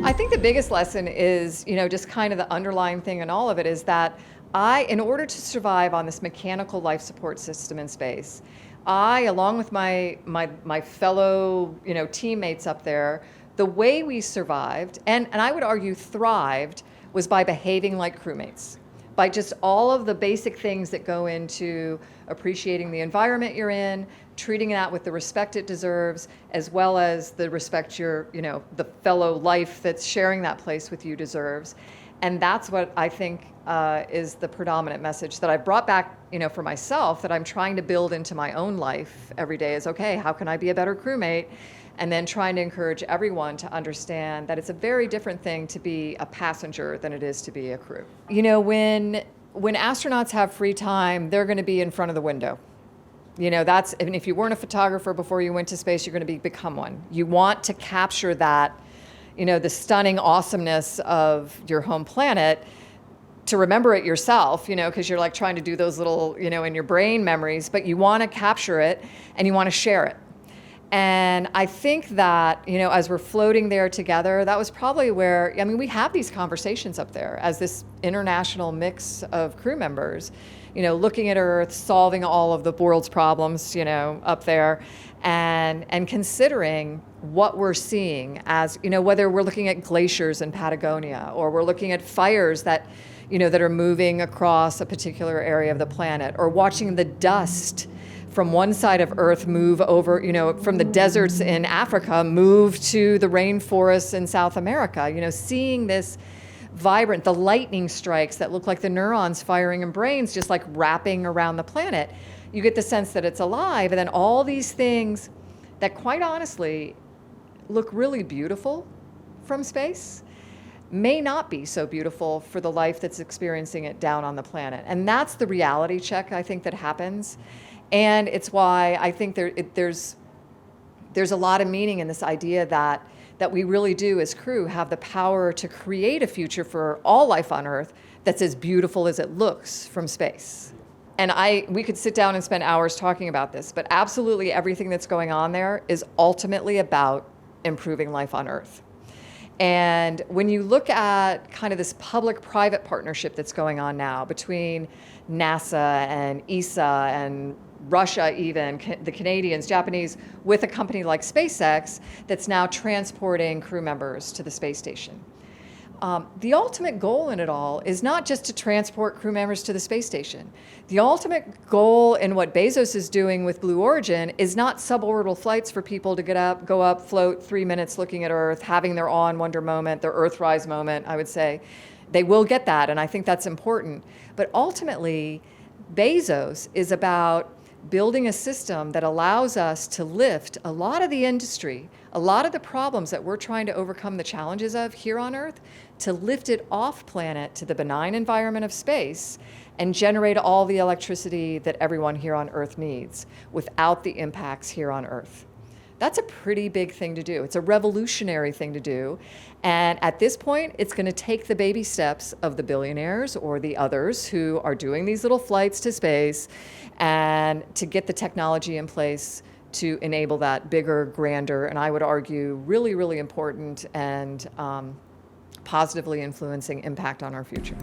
I think the biggest lesson is, just kind of the underlying thing in all of it is that in order to survive on this mechanical life support system in space, along with my fellow, teammates up there, the way we survived, and I would argue thrived, was by behaving like crewmates, by just all of the basic things that go into appreciating the environment you're in, treating that with the respect it deserves, as well as the respect the fellow life that's sharing that place with you deserves. And that's what I think is the predominant message that I brought back, for myself, that I'm trying to build into my own life every day is, okay, how can I be a better crewmate? And then trying to encourage everyone to understand that it's a very different thing to be a passenger than it is to be a crew. When astronauts have free time, they're going to be in front of the window. And if you weren't a photographer before you went to space, you're going to become one. You want to capture that, the stunning awesomeness of your home planet, to remember it yourself, because you're like trying to do those little, in your brain memories, but you want to capture it and you want to share it. And I think that, as we're floating there together, that was probably where, we have these conversations up there as this international mix of crew members, looking at Earth, solving all of the world's problems, up there, and considering what we're seeing as, whether we're looking at glaciers in Patagonia or we're looking at fires that, that are moving across a particular area of the planet, or watching the dust from one side of Earth move over, from the deserts in Africa, move to the rainforests in South America, seeing this vibrant, the lightning strikes that look like the neurons firing in brains, just like wrapping around the planet. You get the sense that it's alive, and then all these things that quite honestly look really beautiful from space may not be so beautiful for the life that's experiencing it down on the planet. And that's the reality check, I think, that happens. And it's why I think there's a lot of meaning in this idea that we really do, as crew, have the power to create a future for all life on Earth that's as beautiful as it looks from space. And we could sit down and spend hours talking about this, but absolutely everything that's going on there is ultimately about improving life on Earth. And when you look at kind of this public-private partnership that's going on now between NASA and ESA and Russia, even the Canadians, Japanese, with a company like SpaceX that's now transporting crew members to the space station. The ultimate goal in it all is not just to transport crew members to the space station. The ultimate goal in what Bezos is doing with Blue Origin is not suborbital flights for people to go up, float 3 minutes looking at Earth, having their awe and wonder moment, their Earthrise moment, I would say. They will get that, and I think that's important. But ultimately, Bezos is about building a system that allows us to lift a lot of the industry, a lot of the problems that we're trying to overcome the challenges of here on Earth, to lift it off planet to the benign environment of space and generate all the electricity that everyone here on Earth needs without the impacts here on Earth. That's a pretty big thing to do. It's a revolutionary thing to do. And at this point, it's going to take the baby steps of the billionaires or the others who are doing these little flights to space and to get the technology in place to enable that bigger, grander, and I would argue really, really important and positively influencing impact on our future.